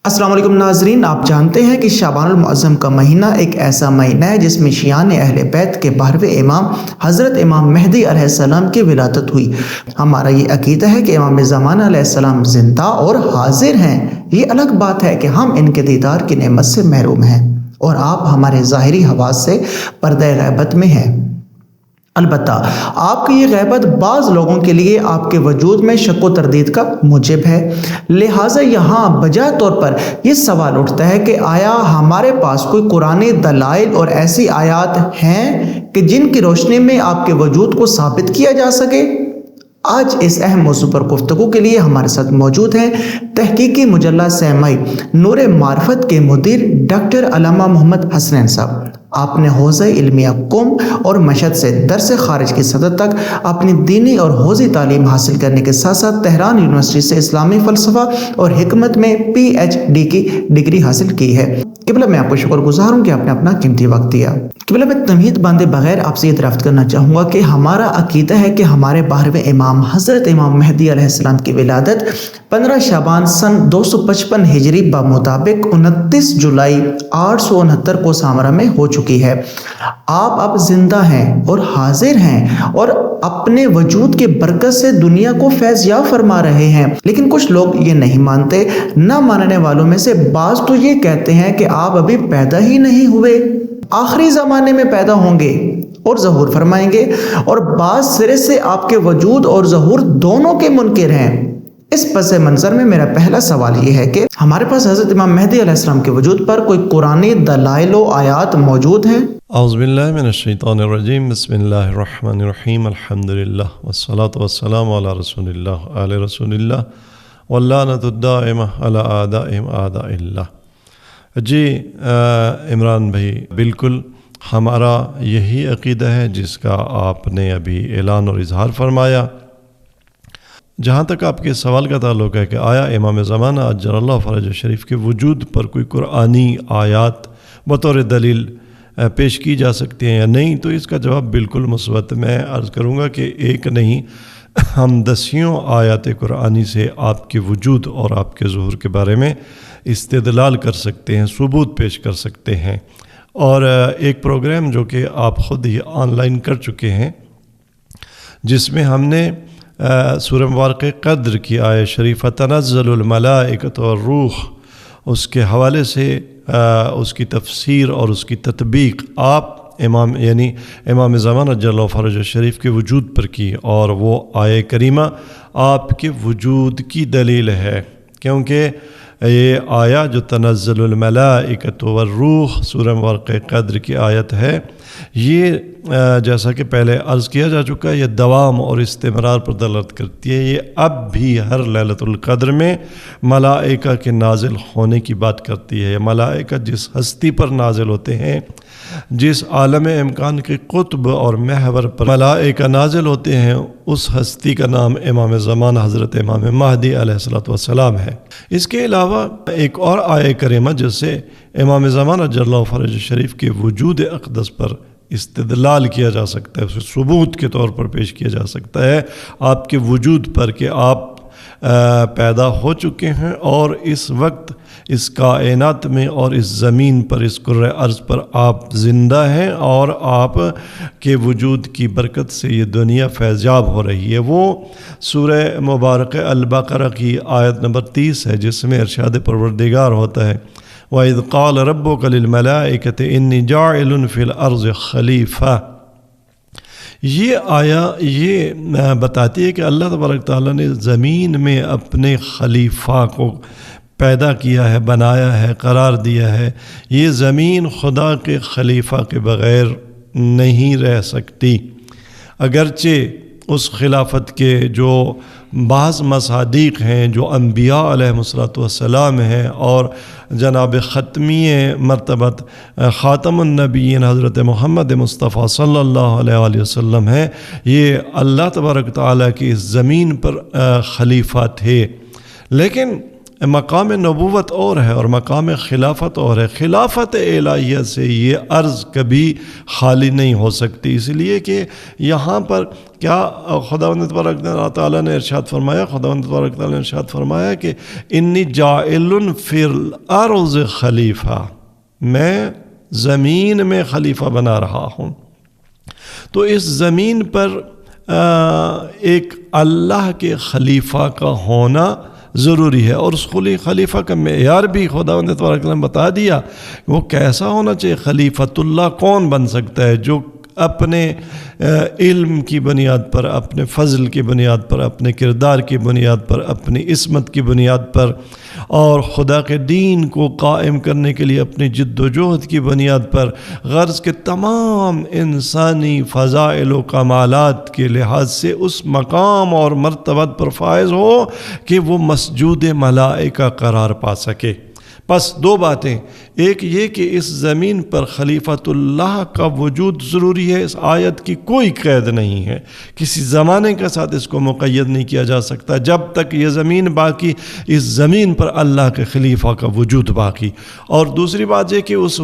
السلام علیکم ناظرین، آپ جانتے ہیں کہ شعبان المعظم کا مہینہ ایک ایسا مہینہ ہے جس میں شیعان اہل بیت کے 12ویں امام حضرت امام مہدی علیہ السلام کی ولادت ہوئی۔ ہمارا یہ عقیدہ ہے کہ امام زمانہ علیہ السلام زندہ اور حاضر ہیں۔ یہ الگ بات ہے کہ ہم ان کے دیدار کی نعمت سے محروم ہیں اور آپ ہمارے ظاہری حواس سے پردہ غیبت میں ہیں۔ البتہ آپ کی یہ غیبت بعض لوگوں کے لیے آپ کے وجود میں شک و تردید کا موجب ہے، لہٰذا یہاں بجائے طور پر یہ سوال اٹھتا ہے کہ آیا ہمارے پاس کوئی قرآنی دلائل اور ایسی آیات ہیں کہ جن کی روشنی میں آپ کے وجود کو ثابت کیا جا سکے؟ آج اس اہم موضوع پر گفتگو کے لیے ہمارے ساتھ موجود ہیں تحقیقی مجلہ سیمائی نور معرفت کے مدیر ڈاکٹر علامہ محمد حسنین صاحب۔ آپ نے حوزہ علمیہ قم اور مشہد سے درس خارج کی سطح تک اپنی دینی اور حوزی تعلیم حاصل کرنے کے ساتھ ساتھ تہران یونیورسٹی سے اسلامی فلسفہ اور حکمت میں PhD کی ڈگری حاصل کی ہے۔ قبلہ میں آپ کو شکر گزار ہوں کہ آپ نے اپنا قیمتی وقت دیا۔ قبلہ میں تمہید باندھے بغیر آپ سے یہ دریافت کرنا چاہوں گا کہ ہمارا عقیدہ ہے کہ ہمارے 12ویں امام حضرت امام مہدی علیہ السلام کی ولادت 15 شعبان سن 255 ہجری بمطابق 29 جولائی 869 کو سامرا میں ہو چکی ہے۔ آپ اب زندہ ہیں اور حاضر ہیں اور اپنے وجود کے برکت سے دنیا کو فیض یاب فرما رہے ہیں، لیکن کچھ لوگ یہ نہیں مانتے۔ نہ ماننے والوں میں سے بعض تو یہ کہتے ہیں کہ آپ ابھی پیدا ہی نہیں ہوئے، آخری زمانے میں پیدا ہوں گے اور ظہور فرمائیں گے، اور بعض سرے سے آپ کے وجود اور ظہور دونوں کے منکر ہیں۔ اس پس منظر میں میرا پہلا سوال یہ ہے کہ ہمارے پاس حضرت امام مہدی علیہ السلام کے وجود پر کوئی قرآنی دلائل و آیات موجود ہیں؟ اعوذ باللہ من الشیطان الرجیم، بسم اللہ الرحمن الرحیم، الحمدللہ والصلاة والسلام علی رسول اللہ آل رسول اللہ واللعنۃ الدائمہ علی اعدائہم اعداء اللہ۔ جی عمران بھائی، بالکل ہمارا یہی عقیدہ ہے جس کا آپ نے ابھی اعلان اور اظہار فرمایا۔ جہاں تک آپ کے سوال کا تعلق ہے کہ آیا امام زمانہ اجل اللہ فرجہ شریف کے وجود پر کوئی قرآنی آیات بطور دلیل پیش کی جا سکتی ہیں یا نہیں، تو اس کا جواب بالکل مثبت میں عرض کروں گا کہ ایک نہیں، ہم دسیوں آیات قرآنی سے آپ کے وجود اور آپ کے ظہور کے بارے میں استدلال کر سکتے ہیں، ثبوت پیش کر سکتے ہیں۔ اور ایک پروگرام جو کہ آپ خود ہی آن لائن کر چکے ہیں، جس میں ہم نے سورہ مبارکہ قدر کی آیت شریفہ تنزل الملائکۃ والروح، اس کے حوالے سے اس کی تفسیر اور اس کی تطبیق آپ امام زمانہ جل فرج شریف کے وجود پر کی، اور وہ آیت کریمہ آپ کے وجود کی دلیل ہے، کیونکہ یہ آیا جو تنزل الملائکۃ والروح سورہ مبارکہ قدر کی آیت ہے، یہ جیسا کہ پہلے عرض کیا جا چکا ہے، یہ دوام اور استمرار پر دلالت کرتی ہے۔ یہ اب بھی ہر لیلۃ القدر میں ملائکہ کے نازل ہونے کی بات کرتی ہے۔ ملائکہ جس ہستی پر نازل ہوتے ہیں، جس عالم امکان کے قطب اور محور پر ملائکہ نازل ہوتے ہیں، اس ہستی کا نام امام زمانہ حضرت امام مہدی علیہ السلام ہے۔ اس کے علاوہ ایک اور آیت کریمہ جس سے امام زمانہ جل فرج شریف کے وجود اقدس پر استدلال کیا جا سکتا ہے، اسے ثبوت کے طور پر پیش کیا جا سکتا ہے آپ کے وجود پر کہ آپ پیدا ہو چکے ہیں، اور اس وقت اس کائنات میں اور اس زمین پر، اس کرۂ ارض پر آپ زندہ ہیں، اور آپ کے وجود کی برکت سے یہ دنیا فیضیاب ہو رہی ہے۔ وہ سورہ مبارکہ البقرہ کی آیت نمبر 30 ہے، جس میں ارشاد پروردگار ہوتا ہے وَإِذْ قَالَ رَبُّكَ لِلْمَلَائِكَةِ إِنِّي جَاعِلٌ فِي الْأَرْضِ خَلِيفَةً۔ یہ بتاتی ہے کہ اللہ تبارک تعالیٰ نے زمین میں اپنے خلیفہ کو پیدا کیا ہے، بنایا ہے، قرار دیا ہے۔ یہ زمین خدا کے خلیفہ کے بغیر نہیں رہ سکتی، اگرچہ اس خلافت کے جو بعض مصادیق ہیں، جو انبیاء علیہ السلام ہیں، اور جناب ختمی مرتبت خاتم النبیین حضرت محمد مصطفیٰ صلی اللہ علیہ وسلم ہیں، یہ اللہ تبارک تعالیٰ کی اس زمین پر خلیفہ تھے۔ لیکن مقام نبوت اور ہے اور مقام خلافت اور ہے. خلافت الہیہ سے یہ عرض کبھی خالی نہیں ہو سکتی، اس لیے کہ یہاں پر کیا خداوند تبارک تعالیٰ نے ارشاد فرمایا، خداوند تبارک تعالیٰ نے ارشاد فرمایا کہ انی جاعل فی الارض خلیفہ، میں زمین میں خلیفہ بنا رہا ہوں. تو اس زمین پر ایک اللہ کے خلیفہ کا ہونا ضروری ہے، اور اس خلیفہ کا معیار بھی خداوند تبارک تعالیٰ نے بتا دیا. وہ کیسا ہونا چاہیے؟ خلیفۃ اللہ کون بن سکتا ہے؟ جو اپنے علم کی بنیاد پر، اپنے فضل کی بنیاد پر، اپنے کردار کی بنیاد پر، اپنی عصمت کی بنیاد پر، اور خدا کے دین کو قائم کرنے کے لیے اپنی جد و جہد کی بنیاد پر، غرض کے تمام انسانی فضائل و کمالات کے لحاظ سے اس مقام اور مرتبت پر فائز ہو کہ وہ مسجود ملائکہ قرار پا سکے. بس دو باتیں، ایک یہ کہ اس زمین پر خلیفۃ اللہ کا وجود ضروری ہے. اس آیت کی کوئی قید نہیں ہے، کسی زمانے کے ساتھ اس کو مقید نہیں کیا جا سکتا. جب تک یہ زمین باقی، اس زمین پر اللہ کے خلیفہ کا وجود باقی. اور دوسری بات یہ کہ اس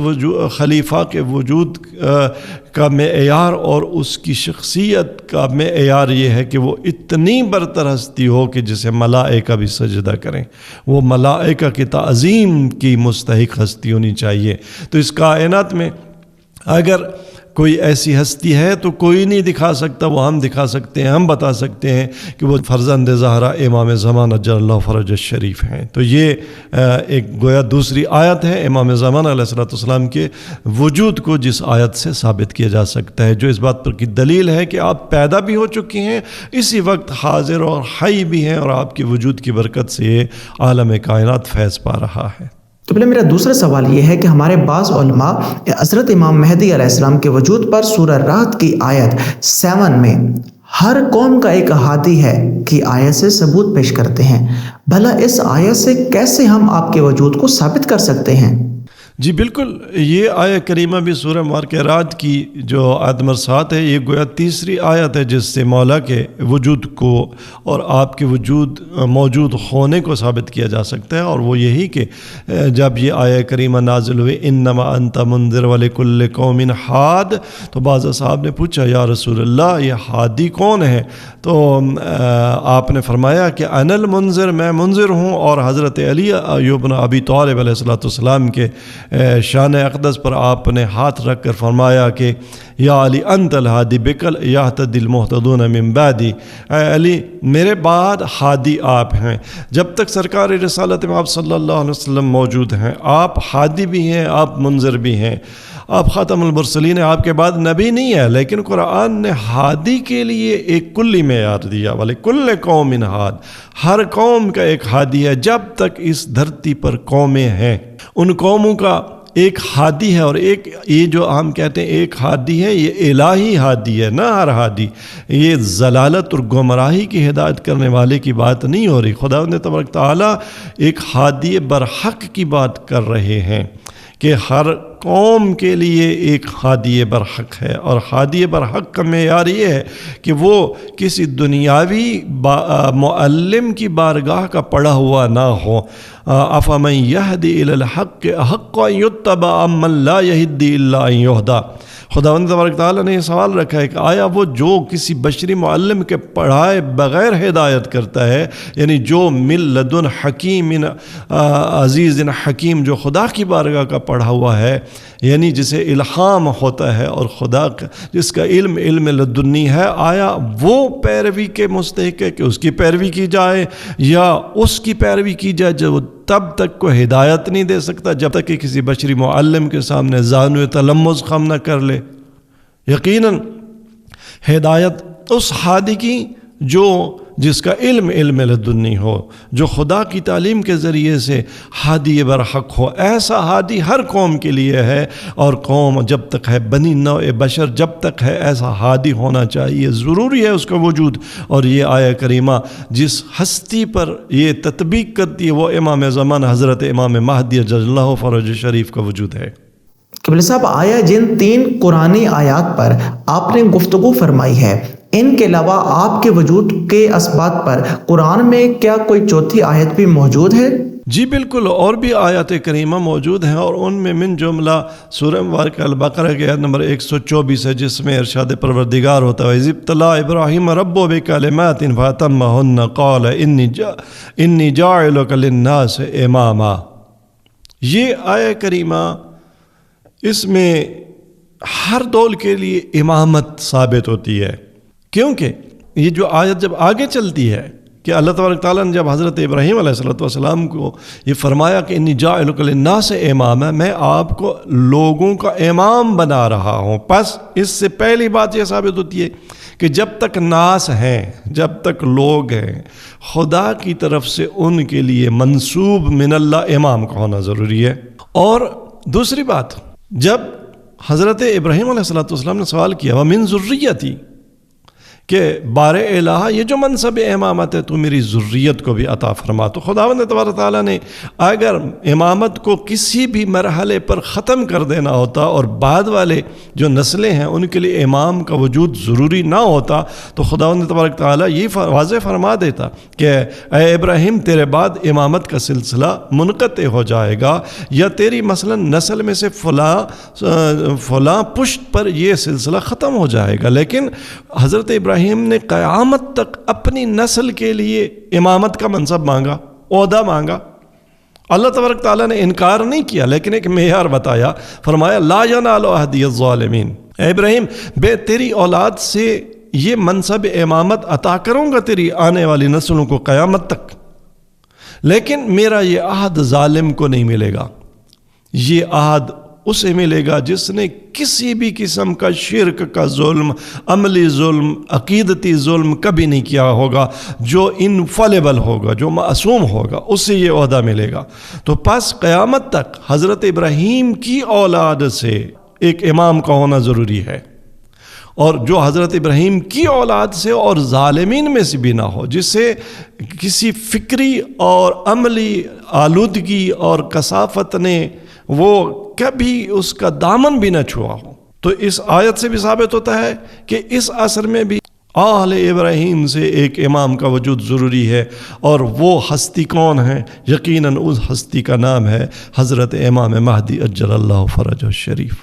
خلیفہ کے وجود کا معیار اور اس کی شخصیت کا معیار یہ ہے کہ وہ اتنی برتر ہستی ہو کہ جسے ملائکہ بھی سجدہ کریں. وہ ملائکہ کی تعظیم کی مستحق ہستی ہونی چاہیے. تو اس کائنات میں اگر کوئی ایسی ہستی ہے تو کوئی نہیں دکھا سکتا، وہ ہم دکھا سکتے ہیں، ہم بتا سکتے ہیں کہ وہ فرزند زہرا امام زمان اجل اللہ فرج الشریف ہیں. تو یہ ایک گویا دوسری آیت ہے امام زمان علیہ السلام کے وجود کو جس آیت سے ثابت کیا جا سکتا ہے، جو اس بات پر کی دلیل ہے کہ آپ پیدا بھی ہو چکی ہیں، اسی وقت حاضر اور حی بھی ہیں، اور آپ کے وجود کی برکت سے یہ عالم کائنات فیض پا رہا ہے. تو پہلے میرا دوسرا سوال یہ ہے کہ ہمارے بعض علماء حضرت امام مہدی علیہ السلام کے وجود پر سورہ رعد کی آیت 7 میں ہر قوم کا ایک ہادی ہے کی آیت سے ثبوت پیش کرتے ہیں. بھلا اس آیت سے کیسے ہم آپ کے وجود کو ثابت کر سکتے ہیں؟ جی بالکل، یہ آیت کریمہ بھی سورہ مبارکہ رعد کی جو آیت نمبر 7 ہے، یہ گویا تیسری آیت ہے جس سے مولا کے وجود کو اور آپ کے موجود ہونے کو ثابت کیا جا سکتا ہے. اور وہ یہی کہ جب یہ آیت کریمہ نازل ہوئی انما انت منذر ولکل قوم حاد، تو بعض صاحب نے پوچھا یا رسول اللہ یہ ہادی کون ہے؟ تو آپ نے فرمایا کہ انا المنذر، میں منذر ہوں. اور حضرت علی بن ابی طالب علیہ السلام کے شان اقدس پر آپ نے ہاتھ رکھ کر فرمایا کہ یا علی انت الہادی بکل یہتدی المہتدون من بعدی، اے علی میرے بعد ہادی آپ ہیں. جب تک سرکار رسالت میں آپ صلی اللہ علیہ وسلم موجود ہیں، آپ ہادی بھی ہیں، آپ منذر بھی ہیں، آپ خاتم المرسلین ہیں، آپ کے بعد نبی نہیں ہے. لیکن قرآن نے ہادی کے لیے ایک کلی معیار دیا، وَلِكُلِّ قَوْمٍ ہاد، ہر قوم کا ایک ہادی ہے. جب تک اس دھرتی پر قومیں ہیں ان قوموں کا ایک ہادی ہے. اور ایک یہ جو ہم کہتے ہیں ایک ہادی ہے، یہ الہی ہادی ہے، نہ ہر ہادی. یہ ضلالت اور گمراہی کی ہدایت کرنے والے کی بات نہیں ہو رہی. خداوند تبارک تعالیٰ ایک ہادی برحق کی بات کر رہے ہیں کہ ہر قوم کے لیے ایک ہادی برحق ہے. اور ہادی برحق کا معیار یہ ہے کہ وہ کسی دنیاوی معلم کی بارگاہ کا پڑھا ہوا نہ ہو. افمن یہدی الی الحق احق ان یتبع امن لا یہدی الا ان یہدی. خداوند تبارک تعالیٰ نے یہ سوال رکھا ہے کہ آیا وہ جو کسی بشری معلم کے پڑھائے بغیر ہدایت کرتا ہے، یعنی جو من لدن حکیم عزیز حکیم، جو خدا کی بارگاہ کا پڑھا ہوا ہے، یعنی جسے الہام ہوتا ہے اور خدا جس کا علم لدنی ہے، آیا وہ پیروی کے مستحق ہے کہ اس کی پیروی کی جائے، یا اس کی پیروی کی جائے جو تب تک کوئی ہدایت نہیں دے سکتا جب تک کہ کسی بشری معلم کے سامنے زانو تلمذ خم نہ کر لے؟ یقیناً ہدایت اس ہادی کی جس کا علم لدنی ہو، جو خدا کی تعلیم کے ذریعے سے ہادی برحق ہو. ایسا ہادی ہر قوم کے لیے ہے، اور قوم جب تک ہے، بنی نوع بشر جب تک ہے، ایسا ہادی ہونا چاہیے، ضروری ہے اس کا وجود. اور یہ آیت کریمہ جس ہستی پر یہ تطبیق کرتی ہے وہ امام زمان حضرت امام مہدی عجل اللہ فرج شریف کا وجود ہے. قبلہ صاحب، آیا جن 3 قرآنی آیات پر آپ نے گفتگو فرمائی ہے، ان کے علاوہ آپ کے وجود کے اسبات پر قرآن میں کیا کوئی چوتھی آیت بھی موجود ہے؟ جی بالکل، اور بھی آیات کریمہ موجود ہیں، اور ان میں من جملہ سورہ مبارکہ البقرہ کے آیت نمبر 124 ہے، جس میں ارشاد پروردگار ہوتا ہے اذ ابتلی ابراہیم ربہ بکلمات فاتمہن قال انی جاعلک للناس اماما۔ یہ آیہ کریمہ، اس میں ہر دور کے لیے امامت ثابت ہوتی ہے، کیونکہ یہ جو آیت جب آگے چلتی ہے کہ اللہ تبارک تعالیٰ نے جب حضرت ابراہیم علیہ السلام کو یہ فرمایا کہ انی جاعلک للناس اماما، میں آپ کو لوگوں کا امام بنا رہا ہوں، پس اس سے پہلی بات یہ ثابت ہوتی ہے کہ جب تک ناس ہیں، جب تک لوگ ہیں، خدا کی طرف سے ان کے لیے منسوب من اللہ امام کا ہونا ضروری ہے۔ اور دوسری بات، جب حضرت ابراہیم علیہ السلام نے سوال کیا وَمِن ذُرِّيَّتِي، کہ بار الہ یہ جو منصب امامت ہے تو میری ذریت کو بھی عطا فرما، تو خداوند تبارک تعالیٰ نے اگر امامت کو کسی بھی مرحلے پر ختم کر دینا ہوتا اور بعد والے جو نسلیں ہیں ان کے لیے امام کا وجود ضروری نہ ہوتا، تو خداوند تبارک تعالیٰ یہ واضح فرما دیتا کہ اے ابراہیم تیرے بعد امامت کا سلسلہ منقطع ہو جائے گا، یا تیری مثلا نسل میں سے فلاں پشت پر یہ سلسلہ ختم ہو جائے گا۔ لیکن حضرت ابراہیم نے قیامت تک اپنی نسل کے لیے امامت کا منصب مانگا، عہدہ مانگا۔ اللہ تبارک تعالیٰ نے انکار نہیں کیا، لیکن ایک معیار بتایا، فرمایا لا ینال عہدی الظالمین، اے ابراہیم تیری اولاد سے یہ منصب امامت عطا کروں گا تیری آنے والی نسلوں کو قیامت تک، لیکن میرا یہ عہد ظالم کو نہیں ملے گا، یہ عہد اسے ملے گا جس نے کسی بھی قسم کا شرک کا ظلم، عملی ظلم، عقیدتی ظلم کبھی نہیں کیا ہوگا، جو انفلیبل ہوگا، جو معصوم ہوگا، اسے یہ عہدہ ملے گا۔ تو پس قیامت تک حضرت ابراہیم کی اولاد سے ایک امام کا ہونا ضروری ہے، اور جو حضرت ابراہیم کی اولاد سے اور ظالمین میں سے بھی نہ ہو، جس سے کسی فکری اور عملی آلودگی اور کثافت نے وہ کبھی اس کا دامن بھی نہ چھوا ہو۔ تو اس آیت سے بھی ثابت ہوتا ہے کہ اس عصر میں بھی آل ابراہیم سے ایک امام کا وجود ضروری ہے، اور وہ ہستی کون ہے؟ یقیناً اس ہستی کا نام ہے حضرت امام مہدی عجل اللہ فرجہ الشریف۔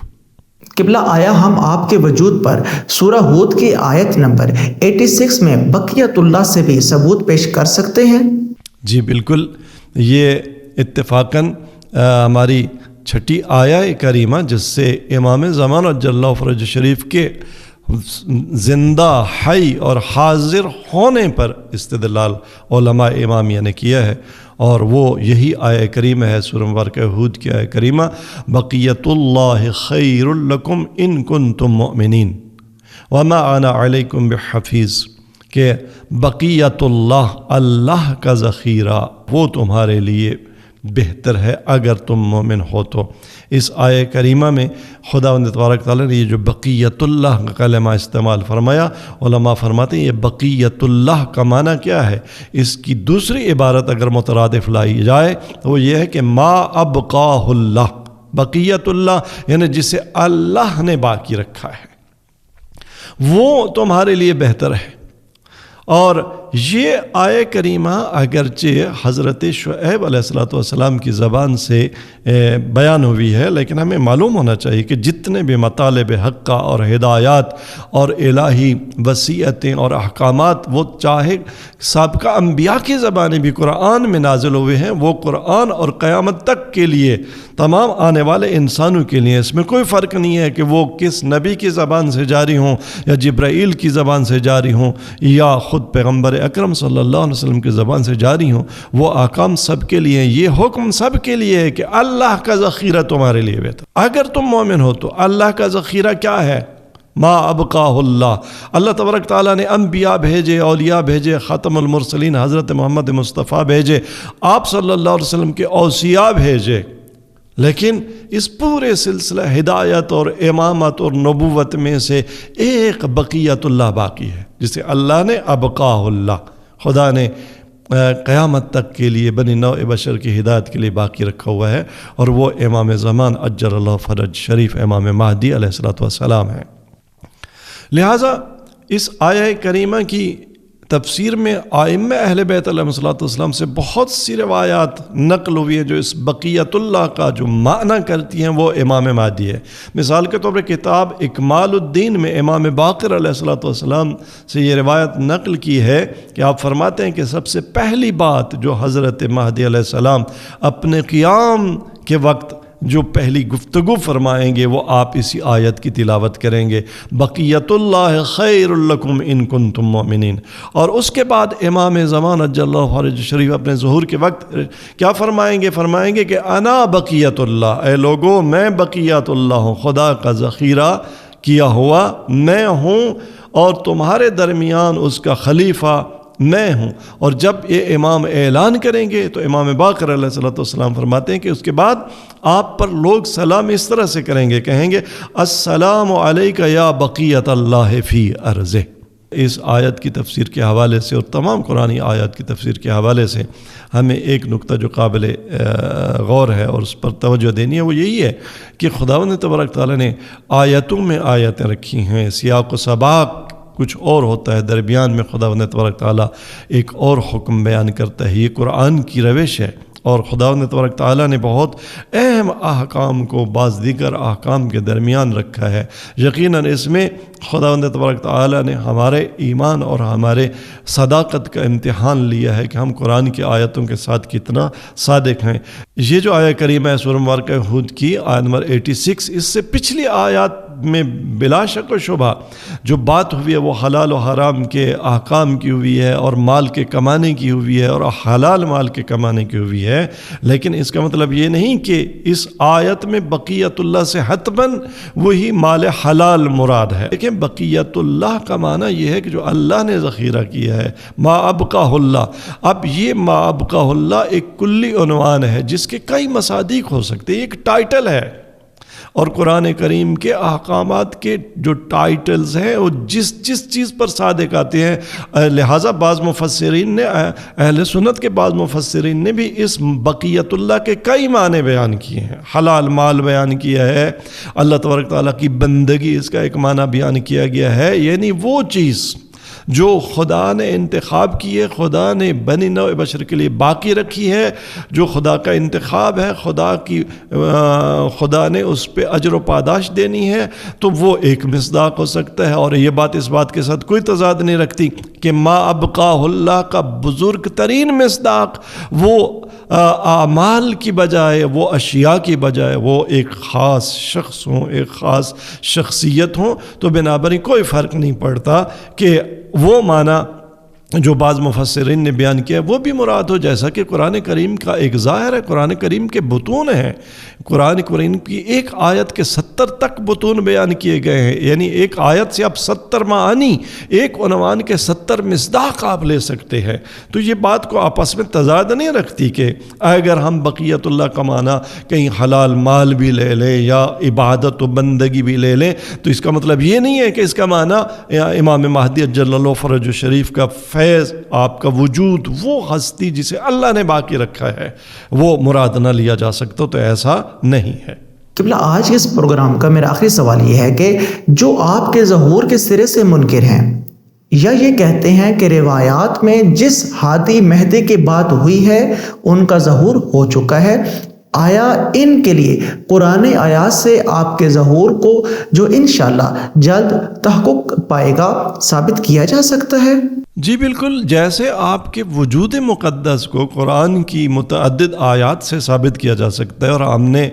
قبلہ آیا ہم آپ کے وجود پر سورہ ہود کی آیت نمبر 86 میں بقیت اللہ سے بھی ثبوت پیش کر سکتے ہیں؟ جی بالکل، یہ اتفاقاً ہماری چھٹی آیہ کریمہ جس سے امام زمان عجل اللہ فرج شریف کے زندہ حی اور حاضر ہونے پر استدلال علماء امامیہ نے کیا ہے، اور وہ یہی آیہ کریمہ ہے سورہ مبارکہ ہود کی آیہ کریمہ بقیت اللہ خیر لکم ان کنتم مؤمنین وما انا علیکم بحفیظ، کہ بقیت اللہ، اللہ کا ذخیرہ وہ تمہارے لیے بہتر ہے اگر تم مومن ہو۔ تو اس آیہ کریمہ میں خداوند تبارک تعالیٰ نے یہ جو بقیت اللہ کا کلمہ استعمال فرمایا، علماء فرماتے ہیں یہ بقیت اللہ کا معنی کیا ہے؟ اس کی دوسری عبارت اگر مترادف لائی جائے تو وہ یہ ہے کہ ما ابقاہ اللہ، بقیت اللہ یعنی جسے اللہ نے باقی رکھا ہے وہ تمہارے لیے بہتر ہے۔ اور یہ آیہ کریمہ اگرچہ حضرت شعیب علیہ السلام کی زبان سے بیان ہوئی ہے، لیکن ہمیں معلوم ہونا چاہیے کہ جتنے بھی مطالب حقہ اور ہدایات اور الہی وصیتیں اور احکامات وہ چاہے سابقہ انبیاء کی زبانیں بھی قرآن میں نازل ہوئے ہیں، وہ قرآن اور قیامت تک کے لیے تمام آنے والے انسانوں کے لیے، اس میں کوئی فرق نہیں ہے کہ وہ کس نبی کی زبان سے جاری ہوں یا جبرائیل کی زبان سے جاری ہوں یا خود پیغمبر اکرم صلی اللہ علیہ وسلم کی زبان سے جاری ہوں، وہ احکام سب کے لیے ہیں، یہ حکم سب کے لیے ہے کہ اللہ کا ذخیرہ تمہارے لیے بہتر۔ اگر تم مومن ہو تو اللہ کا ذخیرہ کیا ہے؟ ما ابقاہ اللہ، اللہ تبارک تعالیٰ نے انبیاء بھیجے، اولیاء بھیجے، خاتم المرسلین حضرت محمد مصطفیٰ بھیجے، آپ صلی اللہ علیہ وسلم کے اوصیاء بھیجے، لیکن اس پورے سلسلہ ہدایت اور امامت اور نبوت میں سے ایک بقیت اللہ باقی ہے، جسے اللہ نے ابقاہ اللہ، خدا نے قیامت تک کے لیے بنی نوع بشر کی ہدایت کے لیے باقی رکھا ہوا ہے، اور وہ امام زمان عجل اللہ فرج شریف امام مہدی علیہ السلام ہے۔ لہٰذا اس آیہ کریمہ کی تفسیر میں ائمہ اہل بیت علیہ الصلوۃ والسلام سے بہت سی روایات نقل ہوئی ہیں جو اس بقیت اللہ کا جو معنی کرتی ہیں وہ امام مہدی ہے۔ مثال کے طور پر کتاب اکمال الدین میں امام باقر علیہ الصلوۃ والسلام سے یہ روایت نقل کی ہے کہ آپ فرماتے ہیں کہ سب سے پہلی بات جو حضرت مہدی علیہ السلام اپنے قیام کے وقت جو پہلی گفتگو فرمائیں گے وہ آپ اسی آیت کی تلاوت کریں گے، بقیت اللہ خیر لکم ان کنتم مؤمنین۔ اور اس کے بعد امام زمان عجل اللہ فرجہ شریف اپنے ظہور کے وقت کیا فرمائیں گے کہ انا بقیت اللہ، اے لوگو میں بقیت اللہ ہوں، خدا کا ذخیرہ کیا ہوا میں ہوں اور تمہارے درمیان اس کا خلیفہ میں ہوں۔ اور جب یہ امام اعلان کریں گے تو امام باقر علیہ السلام فرماتے ہیں کہ اس کے بعد آپ پر لوگ سلام اس طرح سے کریں گے، کہیں گے السلام علیکہ یا بقیت اللہ فی ارضہ۔ اس آیت کی تفسیر کے حوالے سے اور تمام قرآنی آیات کی تفسیر کے حوالے سے ہمیں ایک نقطہ جو قابل غور ہے اور اس پر توجہ دینی ہے وہ یہی ہے کہ خداوند تبارک تعالیٰ نے آیتوں میں آیتیں رکھی ہیں، سیاق و سباق کچھ اور ہوتا ہے، درمیان میں خداوند تبارک تعالیٰ ایک اور حکم بیان کرتا ہے۔ یہ قرآن کی روش ہے اور خداوند تبارک تعالیٰ نے بہت اہم احکام کو بعض دیگر احکام کے درمیان رکھا ہے۔ یقیناً اس میں خداوند تبارک تعالیٰ نے ہمارے ایمان اور ہمارے صداقت کا امتحان لیا ہے کہ ہم قرآن کی آیتوں کے ساتھ کتنا صادق ہیں۔ یہ جو آیہ کریمہ ہے سورہ مبارکہ ہود کی آیت نمبر 86، اس سے پچھلی آیات میں بلا شک و شبہ جو بات ہوئی ہے وہ حلال و حرام کے احکام کی ہوئی ہے اور مال کے کمانے کی ہوئی ہے اور حلال مال کے کمانے کی ہوئی ہے، لیکن اس کا مطلب یہ نہیں کہ اس آیت میں بقیت اللہ سے حتماً وہی مال حلال مراد ہے۔ لیکن بقیت اللہ کا معنی یہ ہے کہ جو اللہ نے ذخیرہ کیا ہے، ما ابقاہ اللہ۔ اب یہ ما ابقاہ اللہ ایک کلی عنوان ہے جس کے کئی مصادیق ہو سکتے ہیں، ایک ٹائٹل ہے، اور قرآن کریم کے احکامات کے جو ٹائٹلز ہیں وہ جس چیز پر صادق آتے ہیں، لہٰذا بعض مفسرین نے اہل سنت کے بعض مفسرین نے بھی اس بقیت اللہ کے کئی معنی بیان کیے ہیں۔ حلال مال بیان کیا ہے، اللہ تبارک تعالیٰ کی بندگی اس کا ایک معنی بیان کیا گیا ہے، یعنی وہ چیز جو خدا نے انتخاب کی ہے، خدا نے بنی نوع بشر کے لیے باقی رکھی ہے، جو خدا کا انتخاب ہے، خدا نے اس پہ اجر و پاداش دینی ہے، تو وہ ایک مصداق ہو سکتا ہے۔ اور یہ بات اس بات کے ساتھ کوئی تضاد نہیں رکھتی کہ ما ابقاہ اللہ کا بزرگ ترین مصداق وہ اعمال کی بجائے، وہ اشیاء کی بجائے وہ ایک خاص شخص ہوں، ایک خاص شخصیت ہوں، تو بنابراً کوئی فرق نہیں پڑتا کہ وہ معنی جو بعض مفسرین نے بیان کیا وہ بھی مراد ہو، جیسا کہ قرآن کریم کا ایک ظاہر ہے، قرآن کریم کے بطون ہیں، قرآن کریم کی ایک آیت کے 70 تک بطون بیان کیے گئے ہیں، یعنی ایک آیت سے آپ 70 معانی، ایک عنوان کے 70 مصداق آپ لے سکتے ہیں۔ تو یہ بات کو آپس میں تضاد نہیں رکھتی کہ اگر ہم بقیت اللہ کا معنی کہیں حلال مال بھی لے لیں یا عبادت و بندگی بھی لے لیں تو اس کا مطلب یہ نہیں ہے کہ اس کا معنی امام مہدی عجل اللہ فرجہ شریف کا فیض، آپ کا وجود، وہ ہستی جسے اللہ نے باقی رکھا ہے، وہ مراد نہ لیا جا سکتا، تو ایسا نہیں ہے۔ قبلہ آج کے اس پروگرام کا میرا آخری سوال یہ ہے کہ جو آپ کے ظہور کے سرے سے منکر ہیں یا یہ کہتے ہیں کہ روایات میں جس ہادی مہدی کی بات ہوئی ہے ان کا ظہور ہو چکا ہے، آیا ان کے لیے قرآن آیات سے آپ کے ظہور کو جو انشاءاللہ جلد تحقق پائے گا ثابت کیا جا سکتا ہے؟ جی بالکل، جیسے آپ کے وجود مقدس کو قرآن کی متعدد آیات سے ثابت کیا جا سکتا ہے، اور ہم نے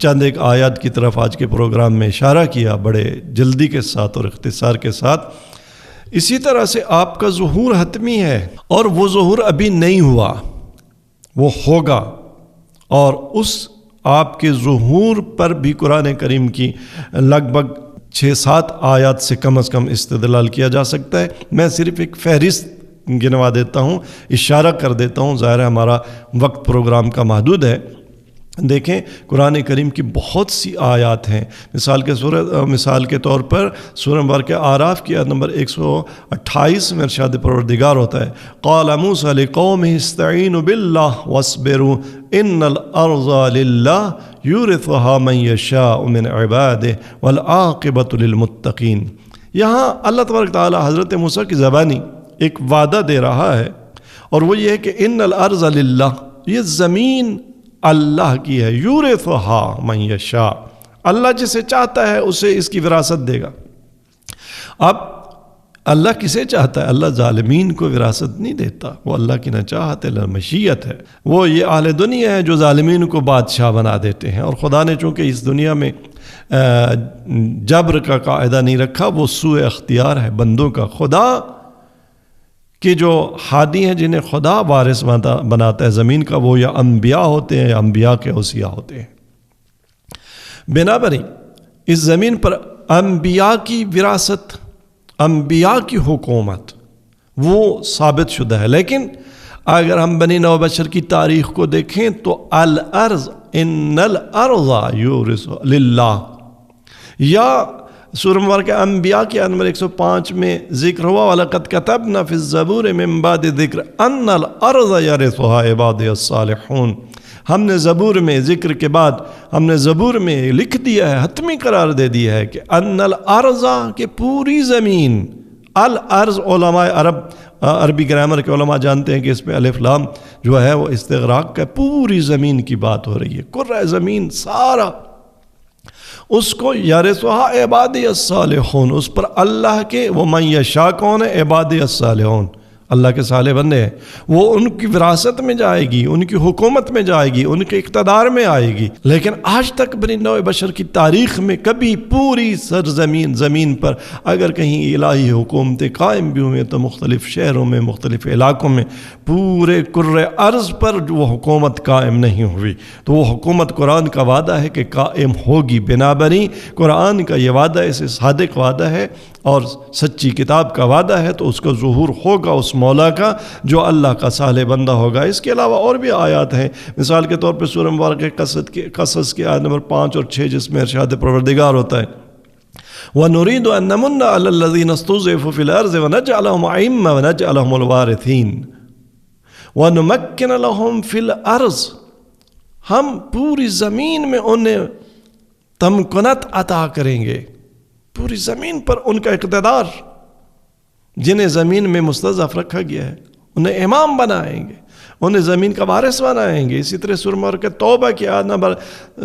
چند ایک آیات کی طرف آج کے پروگرام میں اشارہ کیا بڑے جلدی کے ساتھ اور اختصار کے ساتھ، اسی طرح سے آپ کا ظہور حتمی ہے، اور وہ ظہور ابھی نہیں ہوا، وہ ہوگا، اور اس آپ کے ظہور پر بھی قرآن کریم کی لگ بھگ 6-7 آیات سے کم از کم استدلال کیا جا سکتا ہے۔ میں صرف ایک فہرست گنوا دیتا ہوں، اشارہ کر دیتا ہوں، ظاہر ہے ہمارا وقت پروگرام کا محدود ہے۔ دیکھیں قرآن کریم کی بہت سی آیات ہیں، مثال کے طور پر سورہ مبارکہ اعراف کی آیت نمبر 128 میں ارشاد پروردگار ہوتا ہے، قال موسیٰ لقومہ استعینوا باللہ واصبروا ان الارض للہ یورثها من یشاء من عبادہ والعاقبۃ للمتقین۔ یہاں اللہ تبارک تعالی حضرت موسیٰ کی زبانی ایک وعدہ دے رہا ہے، اور وہ یہ ہے کہ ان الارض للہ، یہ زمین اللہ کی ہے، یورثھا من یشاء، اللہ جسے چاہتا ہے اسے اس کی وراثت دے گا۔ اب اللہ کسے چاہتا ہے؟ اللہ ظالمین کو وراثت نہیں دیتا، وہ اللہ کی نہ چاہت ہے، مشیت ہے۔ وہ یہ اہل دنیا ہے جو ظالمین کو بادشاہ بنا دیتے ہیں، اور خدا نے چونکہ اس دنیا میں جبر کا قاعدہ نہیں رکھا، وہ سوء اختیار ہے بندوں کا۔ خدا کہ جو ہادی ہیں، جنہیں خدا وارث بناتا ہے زمین کا، وہ یا انبیاء ہوتے ہیں یا انبیاء کے اوصیاء ہوتے ہیں۔ بنابراً اس زمین پر انبیاء کی وراثت، انبیاء کی حکومت وہ ثابت شدہ ہے۔ لیکن اگر ہم بنی نوع بشر کی تاریخ کو دیکھیں تو الارض، ان الارض یورث للہ، یا سورہ مبارکہ انبیاء کے نمبر 105 میں ذکر ہوا، وَلَقَدْ كَتَبْنَا فِي الزَّبُورِ مِن بَعْدِ ذِكْرِ أَنَّ الْأَرْضَ يَرِثُهَا عِبَادِيَ الصَّالِحُونَ، ہم نے زبور میں ذکر کے بعد ہم نے زبور میں لکھ دیا ہے، حتمی قرار دے دیا ہے کہ ان الارض، کہ پوری زمین، الارض علماء عربی گرامر کے علماء جانتے ہیں کہ اس پہ الف لام جو ہے وہ استغراق کا، پوری زمین کی بات ہو رہی ہے، کرۂ زمین سارا، اس کو یرثھا عبادی الصالحون، اس پر اللہ کے، وہ من یشاء کون ہے؟ عبادی الصالحون، اللہ کے صالح بندے ہیں، وہ ان کی وراثت میں جائے گی، ان کی حکومت میں جائے گی، ان کے اقتدار میں آئے گی۔ لیکن آج تک بنی نوع بشر کی تاریخ میں کبھی پوری سرزمین، زمین پر اگر کہیں الہی حکومتیں قائم بھی ہوئیں تو مختلف شہروں میں، مختلف علاقوں میں، پورے کرۂ ارض پر وہ حکومت قائم نہیں ہوئی۔ تو وہ حکومت قرآن کا وعدہ ہے کہ قائم ہوگی، بنابراً قرآن کا یہ وعدہ اسے صادق وعدہ ہے اور سچی کتاب کا وعدہ ہے، تو اس کا ظہور ہوگا اس مولا کا جو اللہ کا صالح بندہ ہوگا۔ اس کے علاوہ اور بھی آیات ہیں، مثال کے طور پہ سورہ مبارکہ قصص کے آیت نمبر 5 اور 6 جس میں ارشاد پروردگار ہوتا ہے، وَنُرِيدُ أَن نَّمُنَّ عَلَى الَّذِينَ اسْتُضْعِفُوا فِي الْأَرْضِ وَنَجْعَلَهُمْ أَئِمَّةً وَنَجْعَلَهُمُ الْوَارِثِينَ وَنُمَكِّنَ لَهُمْ فِي الْأَرْضِ، ہم پوری زمین میں انہیں تمکنت عطا کریں گے، پوری زمین پر ان کا اقتدار، جنہیں زمین میں مستضعف رکھا گیا ہے انہیں امام بنائیں گے، انہیں زمین کا وارث بنائیں گے۔ اسی طرح سورہ مبارکہ توبہ کی آیت نمبر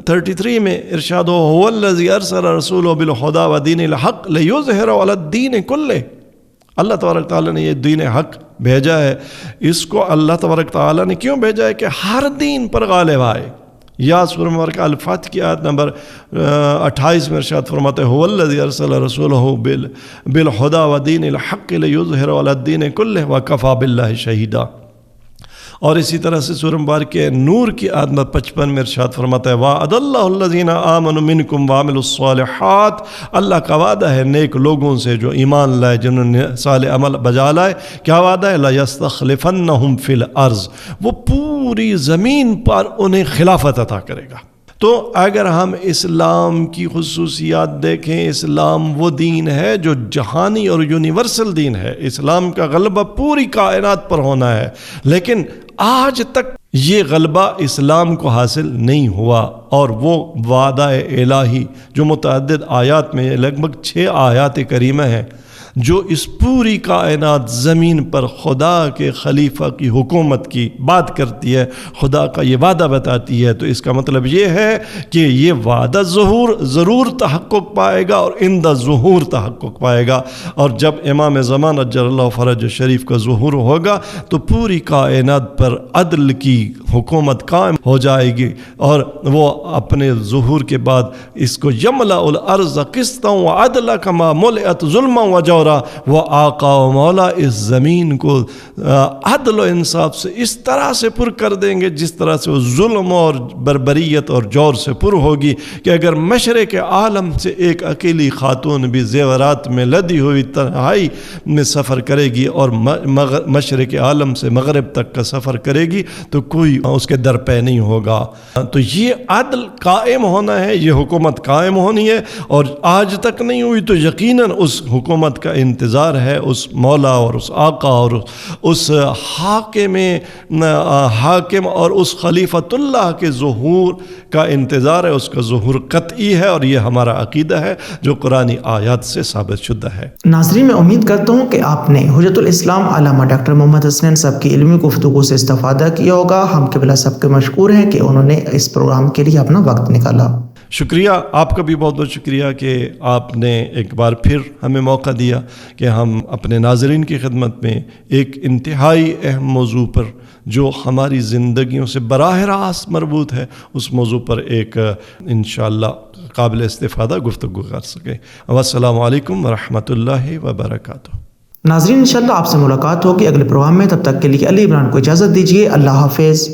33 میں ارشاد ہو، هو الذی ارسل رسولہ بالہدی ودین الحق لیظہرہ علی الدین کلہ، اللہ تبارک تعالیٰ نے یہ دین حق بھیجا ہے، اس کو اللہ تبارک تعالیٰ نے کیوں بھیجا ہے؟ کہ ہر دین پر غالب آئے۔ یا سورہ مبارکہ الفتح کی آیت نمبر 28 میں ارشاد فرماتے ہیں، هو الذی ارسل رسولہ بالہدی ودین الحق لیظہرہ علی الدین کلہ وکفی باللہ شہیدا۔ اور اسی طرح سے سورہ مبارکہ نور کی آیت نمبر 55 میں ارشاد فرماتا ہے، وعد اللہ الذین آمنوا منکم وعملوا الصالحات، اللہ کا وعدہ ہے نیک لوگوں سے جو ایمان لائے، جنہوں نے صالح عمل بجا لائے۔ کیا وعدہ ہے؟ لَيَسْتَخْلِفَنَّهُمْ فِي الْأَرْضِ، وہ پوری زمین پر انہیں خلافت عطا کرے گا۔ تو اگر ہم اسلام کی خصوصیات دیکھیں، اسلام وہ دین ہے جو جہانی اور یونیورسل دین ہے، اسلام کا غلبہ پوری کائنات پر ہونا ہے، لیکن آج تک یہ غلبہ اسلام کو حاصل نہیں ہوا، اور وہ وعدہ الہی جو متعدد آیات میں لگ بھگ 6 آیات کریمہ ہیں جو اس پوری کائنات زمین پر خدا کے خلیفہ کی حکومت کی بات کرتی ہے، خدا کا یہ وعدہ بتاتی ہے، تو اس کا مطلب یہ ہے کہ یہ وعدہ ضرور تحقق پائے گا اور اندہ ظہور تحقق پائے گا، اور جب امام زمان اجل اللہ فرج شریف کا ظہور ہوگا تو پوری کائنات پر عدل کی حکومت قائم ہو جائے گی، اور وہ اپنے ظہور کے بعد اس کو یملأ الارض قسطا وعدلا کما ملئت ظلما وجورا، وہ آقا و مولا اس زمین کو عدل و انصاف سے اس طرح سے پر کر دیں گے جس طرح سے وہ ظلم اور بربریت اور جور سے پر ہوگی، کہ اگر مشرق عالم سے ایک اکیلی خاتون بھی زیورات میں لدی ہوئی تنہائی میں سفر کرے گی اور مشرق عالم سے مغرب تک کا سفر کرے گی تو کوئی اس کے در پہ نہیں ہوگا۔ تو یہ عدل قائم ہونا ہے، یہ حکومت قائم ہونی ہے، اور آج تک نہیں ہوئی تو یقیناً اس حکومت کا کا انتظار ہے اس مولا اور اس آقا اور اس حاکم اور اس خلیفۃ اللہ کے ظہور کا انتظار ہے، اس کا ظہور قطعی ہے، اور یہ ہمارا عقیدہ ہے جو قرآنی آیات سے ثابت شدہ ہے۔ ناظرین، میں امید کرتا ہوں کہ آپ نے حجت الاسلام علامہ ڈاکٹر محمد حسنین صاحب کی علمی گفتگو سے استفادہ کیا ہوگا۔ ہم قبلہ سب کے مشکور ہیں کہ انہوں نے اس پروگرام کے لیے اپنا وقت نکالا۔ شکریہ، آپ کا بھی بہت بہت شکریہ کہ آپ نے ایک بار پھر ہمیں موقع دیا کہ ہم اپنے ناظرین کی خدمت میں ایک انتہائی اہم موضوع پر جو ہماری زندگیوں سے براہ راست مربوط ہے اس موضوع پر ایک انشاءاللہ قابل استفادہ گفتگو کر سکیں۔ السلام علیکم ورحمۃ اللہ وبرکاتہ۔ ناظرین، انشاءاللہ آپ سے ملاقات ہوگی اگلے پروگرام میں، تب تک کے لیے علی عمران کو اجازت دیجیے۔ اللہ حافظ۔